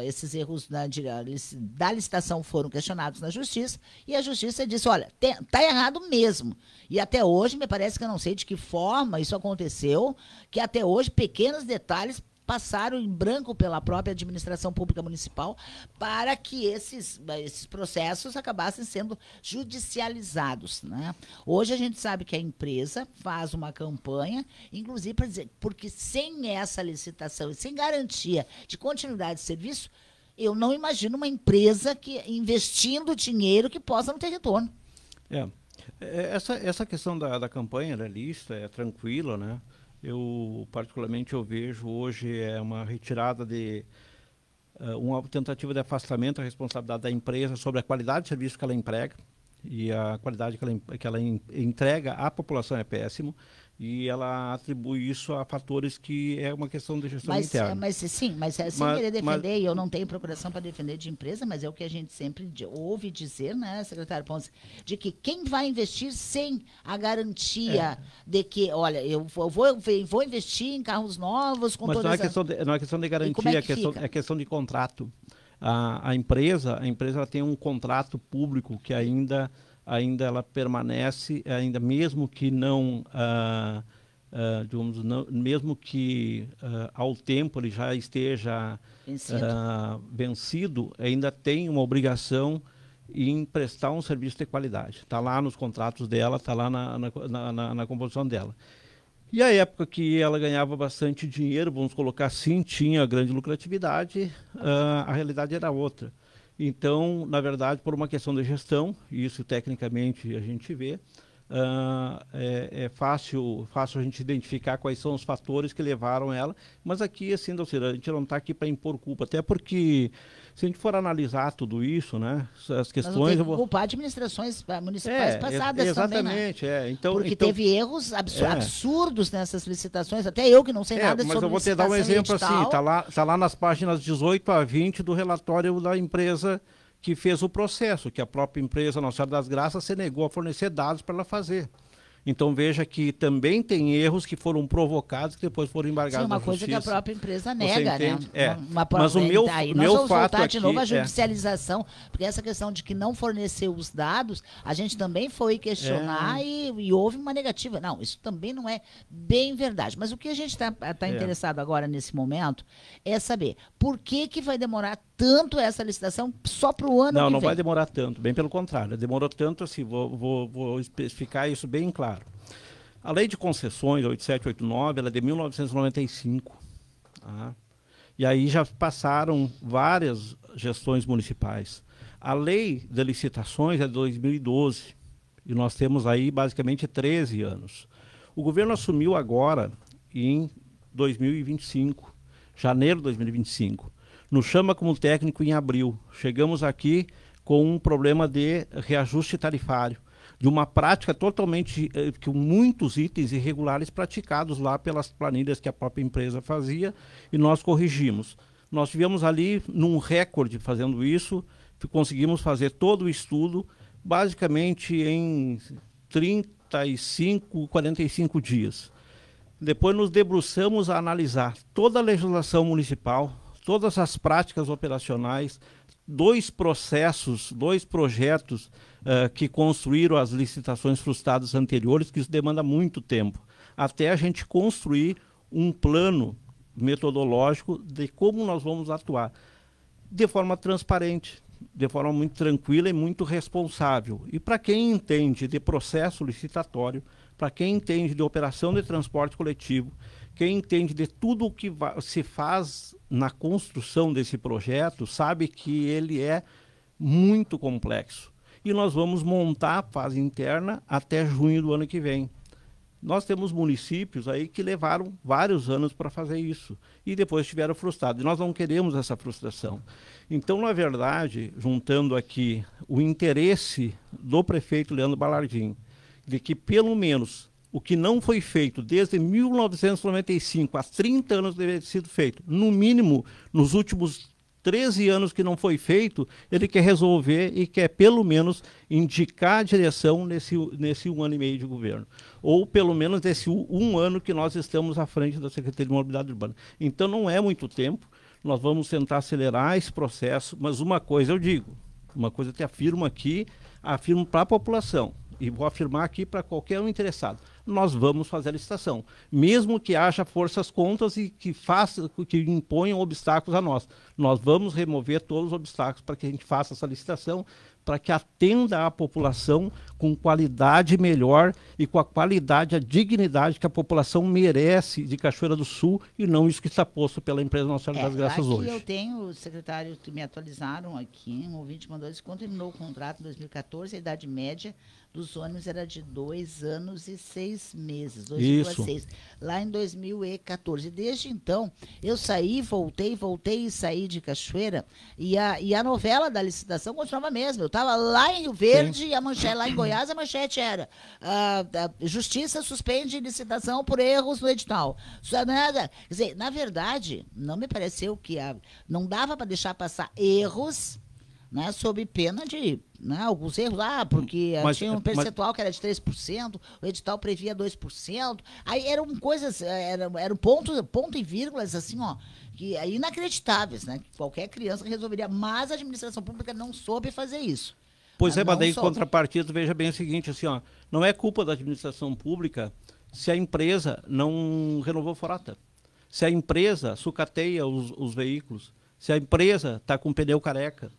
Esses erros da licitação foram questionados na Justiça, e a Justiça disse, olha, está errado mesmo. E até hoje, me parece que eu não sei de que forma isso aconteceu, que até hoje pequenos detalhes passaram em branco pela própria administração pública municipal para que esses processos acabassem sendo judicializados. Né? Hoje a gente sabe que a empresa faz uma campanha, inclusive para dizer, porque sem essa licitação e sem garantia de continuidade de serviço, eu não imagino uma empresa investindo dinheiro que possa não ter retorno. Essa questão da campanha da lista é tranquila, né? Particularmente, eu vejo hoje uma retirada uma tentativa de afastamento da responsabilidade da empresa sobre a qualidade de serviço que ela emprega, e a qualidade que ela entrega à população é péssimo, e ela atribui isso a fatores que é uma questão de gestão interna. Mas sem querer defender, e eu não tenho procuração para defender de empresa, mas é o que a gente sempre ouve dizer, né, secretário Ponce, de que quem vai investir sem a garantia de que, olha, eu vou investir em carros novos com mas todas não é questão de garantia, é questão de contrato. A empresa ela tem um contrato público que ainda ela permanece, ainda mesmo que mesmo que ao tempo ele já esteja vencido, ainda tem uma obrigação em prestar um serviço de qualidade. Está lá nos contratos dela, está lá na composição dela. E a época que ela ganhava bastante dinheiro, vamos colocar assim, tinha grande lucratividade, a realidade era outra. Então, na verdade, por uma questão de gestão, e isso tecnicamente a gente vê, é fácil a gente identificar quais são os fatores que levaram ela, mas aqui, assim, Dalcira, a gente não está aqui para impor culpa, até porque se a gente for analisar tudo isso, né, as questões... Mas culpar administrações municipais passadas exatamente, também, né? Então, porque teve erros absurdos nessas licitações, até eu que não sei nada sobre mas eu vou te dar um exemplo edital. assim, tá lá nas páginas 18 a 20 do relatório da empresa que fez o processo, que a própria empresa Nossa Senhora das Graças se negou a fornecer dados para ela fazer. Então veja que também tem erros que foram provocados que depois foram embargados na justiça. Sim, uma coisa que a própria empresa nega, né? Mas o meu nós fato voltar aqui de novo a judicialização, porque essa questão de que não forneceu os dados, a gente também foi questionar e houve uma negativa. Não, isso também não é bem verdade. Mas o que a gente está interessado agora nesse momento é saber por que vai demorar tanto essa licitação só para o ano que vem. Não vai demorar tanto, bem pelo contrário. Demorou tanto assim, vou especificar isso bem claro. A lei de concessões, 8789, ela é de 1995. Tá? E aí já passaram várias gestões municipais. A lei de licitações é de 2012. E nós temos aí basicamente 13 anos. O governo assumiu agora em 2025, janeiro de 2025. Nos chama como técnico em abril. Chegamos aqui com um problema de reajuste tarifário, de uma prática totalmente, com muitos itens irregulares praticados lá pelas planilhas que a própria empresa fazia, e nós corrigimos. Nós tivemos ali num recorde fazendo isso, conseguimos fazer todo o estudo, basicamente em 35, 45 dias. Depois nos debruçamos a analisar toda a legislação municipal, todas as práticas operacionais, 2 processos, 2 projetos que construíram as licitações frustradas anteriores, que isso demanda muito tempo, até a gente construir um plano metodológico de como nós vamos atuar, de forma transparente, de forma muito tranquila e muito responsável. E para quem entende de processo licitatório, para quem entende de operação de transporte coletivo, quem entende de tudo o que se faz na construção desse projeto, sabe que ele é muito complexo. E nós vamos montar a fase interna até junho do ano que vem. Nós temos municípios aí que levaram vários anos para fazer isso e depois estiveram frustrados. E nós não queremos essa frustração. Então, na verdade, juntando aqui o interesse do prefeito Leandro Balardim, de que pelo menos o que não foi feito desde 1995, há 30 anos deveria ter sido feito, no mínimo nos últimos 13 anos que não foi feito, ele quer resolver e quer pelo menos indicar a direção nesse 1 ano e meio de governo. Ou pelo menos nesse 1 ano que nós estamos à frente da Secretaria de Mobilidade Urbana. Então não é muito tempo, nós vamos tentar acelerar esse processo, mas uma coisa eu digo, uma coisa eu te afirmo aqui, afirmo para a população, e vou afirmar aqui para qualquer um interessado, nós vamos fazer a licitação, mesmo que haja forças contas e que imponham obstáculos a nós. Nós vamos remover todos os obstáculos para que a gente faça essa licitação, para que atenda a população com qualidade melhor e com a qualidade, a dignidade que a população merece de Cachoeira do Sul e não isso que está posto pela empresa Nossa Senhora das Graças hoje. Eu tenho, secretário, que me atualizaram aqui, um ouvinte mandou isso, quando terminou o contrato em 2014, a idade média dos ônibus era de 2 anos e 6 meses, 2,6, lá em 2014. Desde então, eu saí, voltei e saí de Cachoeira, e a novela da licitação continuava a mesma. Eu estava lá em Rio Verde, sim, e a manchete, lá em Goiás, a manchete era a Justiça suspende licitação por erros no edital. Quer dizer, na verdade, não me pareceu que não dava para deixar passar erros, né, sob pena de, né, alguns erros, porque tinha um percentual que era de 3%, o edital previa 2%, aí eram coisas, eram ponto e vírgulas, assim, ó, que inacreditáveis, né, que qualquer criança resolveria, mas a administração pública não soube fazer isso. Pois mas daí, em contrapartida, veja bem o seguinte, assim, ó, não é culpa da administração pública se a empresa não renovou frota, se a empresa sucateia os veículos, se a empresa está com pneu careca,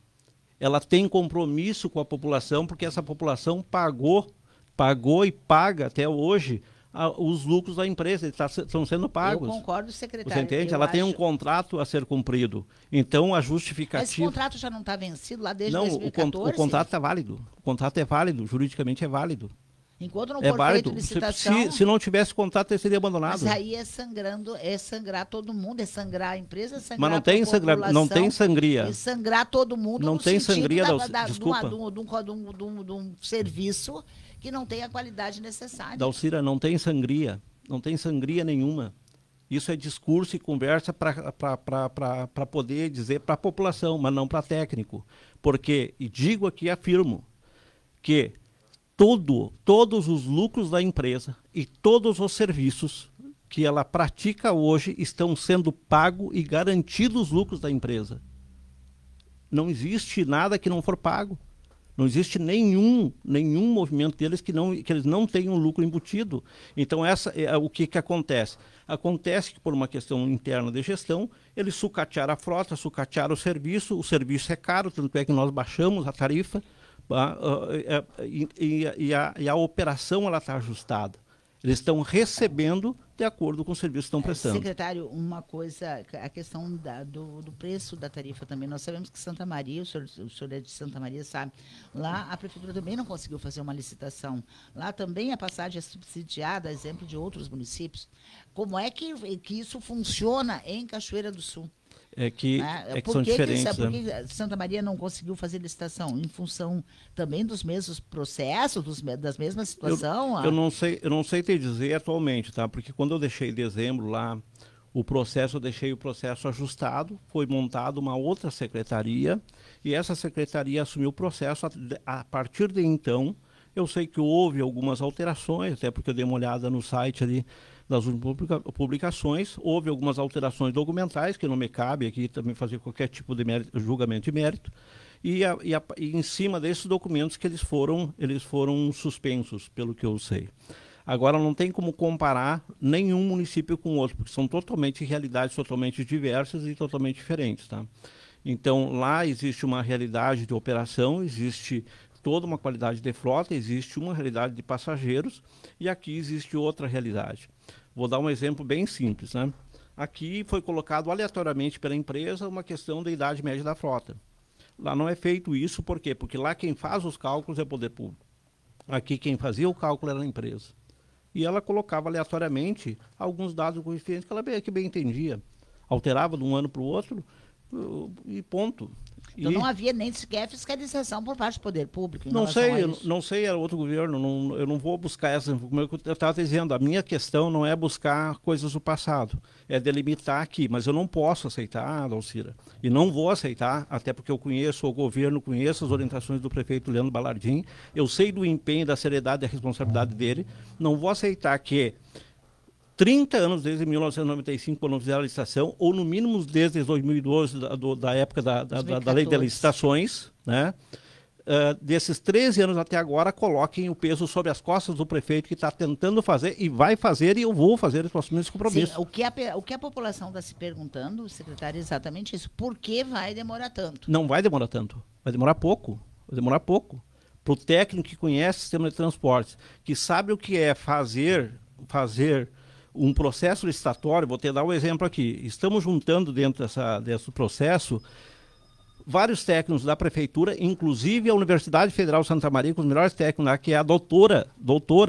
ela tem compromisso com a população, porque essa população pagou e paga até hoje os lucros da empresa, estão sendo pagos. Eu concordo, secretário. Você entende? Ela tem um contrato a ser cumprido. Então, a justificativa... Esse contrato já não está vencido lá desde 2014? O contrato está válido. O contrato é válido, juridicamente é válido. Enquanto não É for válido. feita licitação... Se não tivesse contrato, ele seria abandonado. Mas aí é sangrar todo mundo, é sangrar a empresa, é sangrar Mas não tem, não tem sangria. É sangrar todo mundo não no tem sentido sangria, desculpa. De um serviço que não tem a qualidade necessária. Dalcira, não tem sangria. Não tem sangria nenhuma. Isso é discurso e conversa para poder dizer para a população, mas não para técnico. Porque, e digo aqui, afirmo, que todos os lucros da empresa e todos os serviços que ela pratica hoje estão sendo pagos e garantidos os lucros da empresa. Não existe nada que não for pago. Não existe nenhum movimento deles que eles não tenham lucro embutido. Então, o que acontece? Acontece que, por uma questão interna de gestão, eles sucatearam a frota, sucatearam o serviço é caro, tanto é que nós baixamos a tarifa, e a operação está ajustada. Eles estão recebendo de acordo com o serviço que estão prestando. Secretário, uma coisa, a questão do preço da tarifa também. Nós sabemos que Santa Maria, o senhor é de Santa Maria, sabe, lá a prefeitura também não conseguiu fazer uma licitação. Lá também a passagem é subsidiada, exemplo de outros municípios. Como é que isso funciona em Cachoeira do Sul? É que são diferentes. Por que Santa Maria não conseguiu fazer licitação? Em função também dos mesmos processos, das mesmas situações? Eu não sei te dizer atualmente, tá? Porque quando eu deixei em dezembro lá eu deixei o processo ajustado, foi montada uma outra secretaria e essa secretaria assumiu o processo. A partir de então, eu sei que houve algumas alterações, até porque eu dei uma olhada no site ali das publicações, houve algumas alterações documentais, que não me cabe aqui também fazer qualquer tipo de julgamento de mérito, e em cima desses documentos que eles foram suspensos, pelo que eu sei. Agora, não tem como comparar nenhum município com o outro, porque são realidades totalmente diversas e totalmente diferentes, tá? Então, lá existe uma realidade de operação, existe toda uma qualidade de frota, existe uma realidade de passageiros, e aqui existe outra realidade. Vou dar um exemplo bem simples, né? Aqui foi colocado aleatoriamente pela empresa uma questão da idade média da frota. Lá não é feito isso, por quê? Porque lá quem faz os cálculos é o poder público. Aqui quem fazia o cálculo era a empresa. E ela colocava aleatoriamente alguns dados coeficientes que ela bem entendia. Alterava de um ano para o outro e ponto. Então não havia nem sequer fiscalização por parte do poder público. Não sei, era outro governo, eu não vou buscar essa, como eu estava dizendo, a minha questão não é buscar coisas do passado, é delimitar aqui, mas eu não posso aceitar, Dalcira, e não vou aceitar, até porque eu conheço o governo, conheço as orientações do prefeito Leandro Balardim, eu sei do empenho, da seriedade e da responsabilidade dele, não vou aceitar que 30 anos desde 1995, quando fizeram a licitação, ou no mínimo desde 2012, da época da lei de licitações, né? Desses 13 anos até agora, coloquem o peso sobre as costas do prefeito que está tentando fazer e vai fazer, e eu vou fazer os próximos compromissos. Sim, o que a população está se perguntando, secretário, é exatamente isso. Por que vai demorar tanto? Não vai demorar tanto. Vai demorar pouco. Para o técnico que conhece o sistema de transportes, que sabe o que é fazer um processo licitatório, vou te dar um exemplo aqui. Estamos juntando dentro desse processo vários técnicos da prefeitura, inclusive a Universidade Federal de Santa Maria, com os melhores técnicos lá, que é a doutora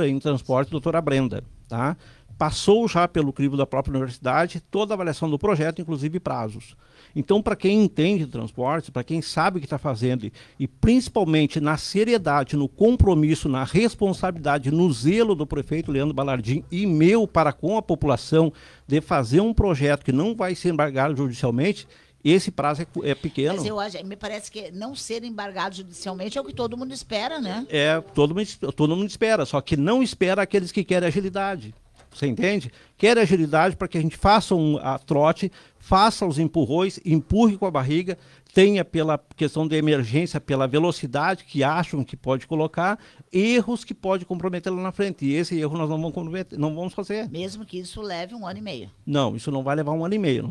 em transporte, doutora Brenda, tá? Passou já pelo crivo da própria universidade toda a avaliação do projeto, inclusive prazos. Então, para quem entende de transporte, para quem sabe o que está fazendo, e principalmente na seriedade, no compromisso, na responsabilidade, no zelo do prefeito Leandro Balardim e meu para com a população de fazer um projeto que não vai ser embargado judicialmente, esse prazo é pequeno. Mas me parece que não ser embargado judicialmente é o que todo mundo espera, né? Todo mundo espera, só que não espera aqueles que querem agilidade. Você entende? Quer agilidade para que a gente faça a trote, faça os empurrões, empurre com a barriga, tenha pela questão de emergência, pela velocidade que acham que pode colocar, erros que pode comprometer lá na frente. E esse erro nós não vamos fazer. Mesmo que isso leve 1 ano e meio. Não, isso não vai levar 1 ano e meio.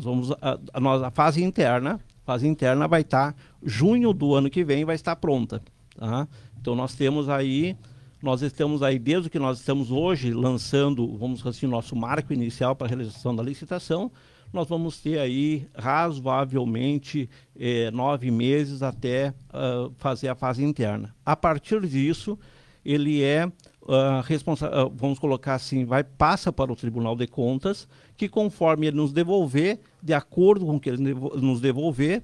A fase interna vai estar, junho do ano que vem vai estar pronta. Tá? Então nós estamos aí desde que nós estamos hoje lançando, vamos dizer assim, nosso marco inicial para a realização da licitação, nós vamos ter aí razoavelmente 9 meses até fazer a fase interna. A partir disso, ele é responsável, vamos colocar assim, passa para o Tribunal de Contas, que conforme ele nos devolver, de acordo com o que ele nos devolver,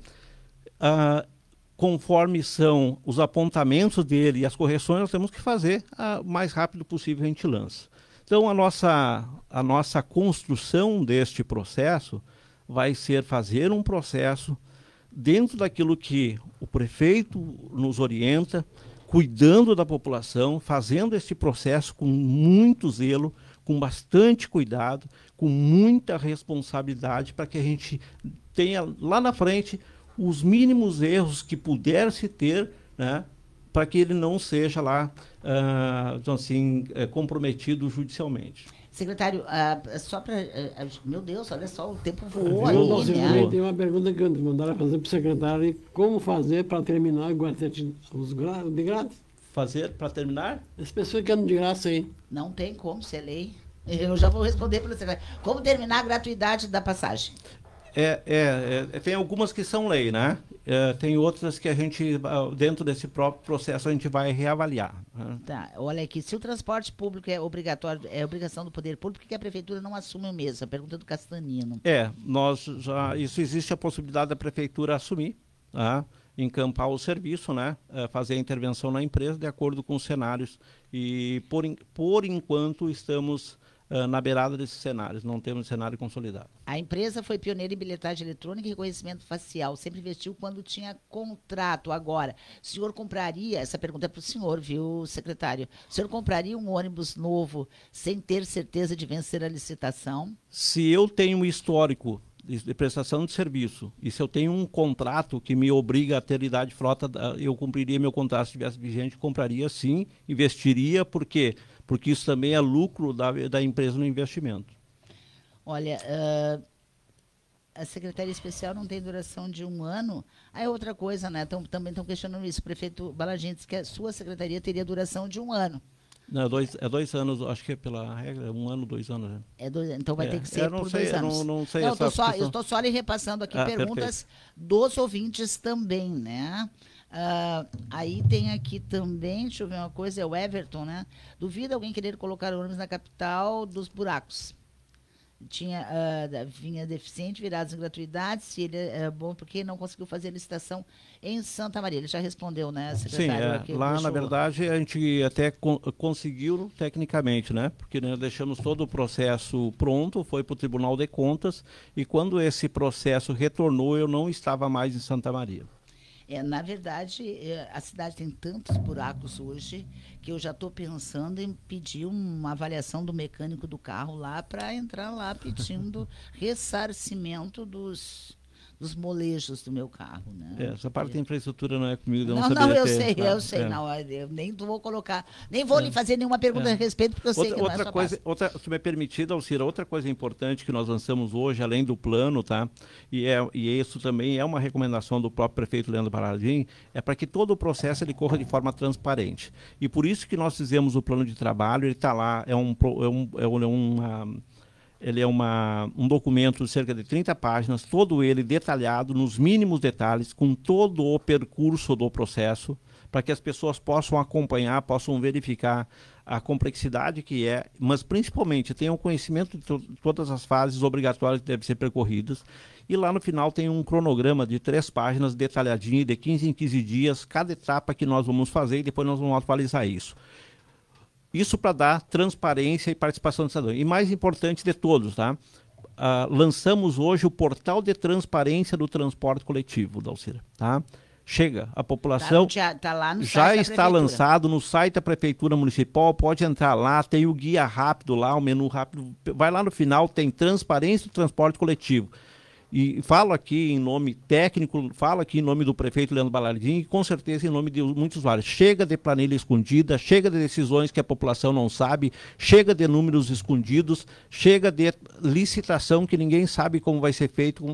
conforme são os apontamentos dele e as correções, nós temos que fazer o mais rápido possível, a gente lança. Então, a nossa construção deste processo vai ser fazer um processo dentro daquilo que o prefeito nos orienta, cuidando da população, fazendo esse processo com muito zelo, com bastante cuidado, com muita responsabilidade, para que a gente tenha lá na frente os mínimos erros que puder se ter, né, para que ele não seja lá, comprometido judicialmente. Secretário, só para... meu Deus, olha só, o tempo voou aqui, né? Tem uma pergunta que mandaram fazer para o secretário. Como fazer para terminar os de grátis? Fazer para terminar? As pessoas que andam de graça aí. Não tem como ser lei. Eu já vou responder para o secretário. Como terminar a gratuidade da passagem? Tem algumas que são lei, né? Tem outras que a gente, dentro desse próprio processo, a gente vai reavaliar. Né? Tá, olha aqui, se o transporte público é obrigatório, é obrigação do poder público, por que a prefeitura não assume o mesmo? A pergunta do Castanino. Isso existe a possibilidade da prefeitura assumir, tá? Encampar o serviço, né? Fazer a intervenção na empresa de acordo com os cenários. E, por enquanto, estamos na beirada desses cenários, não temos cenário consolidado. A empresa foi pioneira em bilhetagem eletrônica e reconhecimento facial, sempre investiu quando tinha contrato. Agora, o senhor compraria, essa pergunta é para o senhor, viu, secretário, o senhor compraria um ônibus novo sem ter certeza de vencer a licitação? Se eu tenho um histórico de prestação de serviço, e se eu tenho um contrato que me obriga a ter idade de frota, eu cumpriria meu contrato se estivesse vigente, compraria sim, investiria, porque isso também é lucro da empresa no investimento. Olha, a Secretaria Especial não tem duração de 1 ano. Aí outra coisa, né? Também estão questionando isso. O prefeito Balagim disse que a sua secretaria teria duração de 1 ano. Não, é 2 anos, acho que é pela regra, 1 ano, 2 anos. Né? Então vai ter que ser por 2 anos. Não sei. Eu estou só lhe repassando aqui perguntas dos ouvintes também, né? Aí tem aqui também, deixa eu ver uma coisa, é o Everton, né? Duvida alguém querer colocar ônibus na capital dos buracos. Vinha deficiente, virados em gratuidade, se ele é bom porque não conseguiu fazer a licitação em Santa Maria. Ele já respondeu, né, secretário? Sim, lá na verdade a gente até conseguiu tecnicamente, né? Porque nós deixamos todo o processo pronto, foi para o Tribunal de Contas e quando esse processo retornou eu não estava mais em Santa Maria. Na verdade, a cidade tem tantos buracos hoje que eu já estou pensando em pedir uma avaliação do mecânico do carro lá para entrar lá pedindo ressarcimento dos molejos do meu carro, né? Essa parte da infraestrutura não é comigo. Eu sei. Não, eu nem vou colocar, nem vou lhe fazer nenhuma pergunta a respeito, porque eu sei que não é sua parte. Se me é permitido, Alcira, outra coisa importante que nós lançamos hoje, além do plano, tá? E isso também é uma recomendação do próprio prefeito Leandro Balagim, é para que todo o processo ele corra de forma transparente. E por isso que nós fizemos o plano de trabalho, ele está lá, ele é um documento de cerca de 30 páginas, todo ele detalhado nos mínimos detalhes, com todo o percurso do processo, para que as pessoas possam acompanhar, possam verificar a complexidade que é, mas principalmente tenham conhecimento de todas as fases obrigatórias que devem ser percorridas. E lá no final tem um cronograma de 3 páginas detalhadinho, de 15 em 15 dias, cada etapa que nós vamos fazer e depois nós vamos atualizar isso. Isso para dar transparência e participação do cidadão. E mais importante de todos, tá? Lançamos hoje o portal de transparência do transporte coletivo, Dalcira, tá? Chega, a população lá no já está lançado no site da Prefeitura Municipal, pode entrar lá, tem o guia rápido lá, o menu rápido, vai lá no final, tem transparência do transporte coletivo. E falo aqui em nome técnico, falo aqui em nome do prefeito Leandro Balagim e com certeza em nome de muitos usuários. Chega de planilha escondida, chega de decisões que a população não sabe, chega de números escondidos, chega de licitação que ninguém sabe como vai ser feito,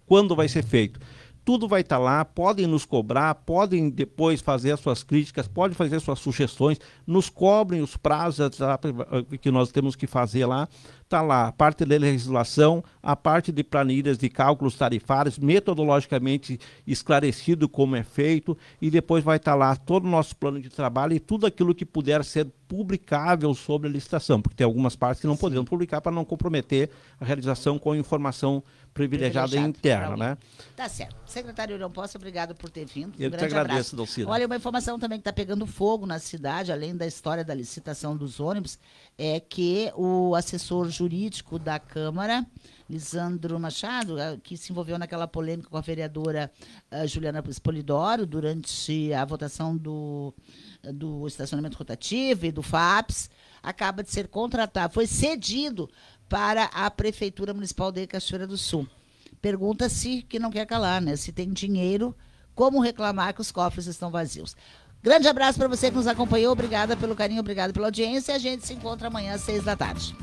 quando vai ser feito. Tudo vai estar lá, podem nos cobrar, podem depois fazer as suas críticas, podem fazer suas sugestões, nos cobrem os prazos que nós temos que fazer lá, está lá a parte de legislação, a parte de planilhas de cálculos tarifários, metodologicamente esclarecido como é feito, e depois vai estar lá todo o nosso plano de trabalho e tudo aquilo que puder ser publicável sobre a licitação, porque tem algumas partes que não podemos publicar para não comprometer a realização com informação privilegiada interna, né? Tá certo. Secretário Irão Posse, obrigado por ter vindo. Eu te agradeço, Dalcira. Olha, uma informação também que está pegando fogo na cidade, além da história da licitação dos ônibus, é que o assessor jurídico da Câmara, Lisandro Machado, que se envolveu naquela polêmica com a vereadora Juliana Spolidoro durante a votação do estacionamento rotativo e do FAPS, acaba de ser contratado, foi cedido para a Prefeitura Municipal de Cachoeira do Sul. Pergunta-se, que não quer calar, né? Se tem dinheiro, como reclamar que os cofres estão vazios. Grande abraço para você que nos acompanhou, obrigada pelo carinho, obrigada pela audiência, a gente se encontra amanhã às 6 da tarde.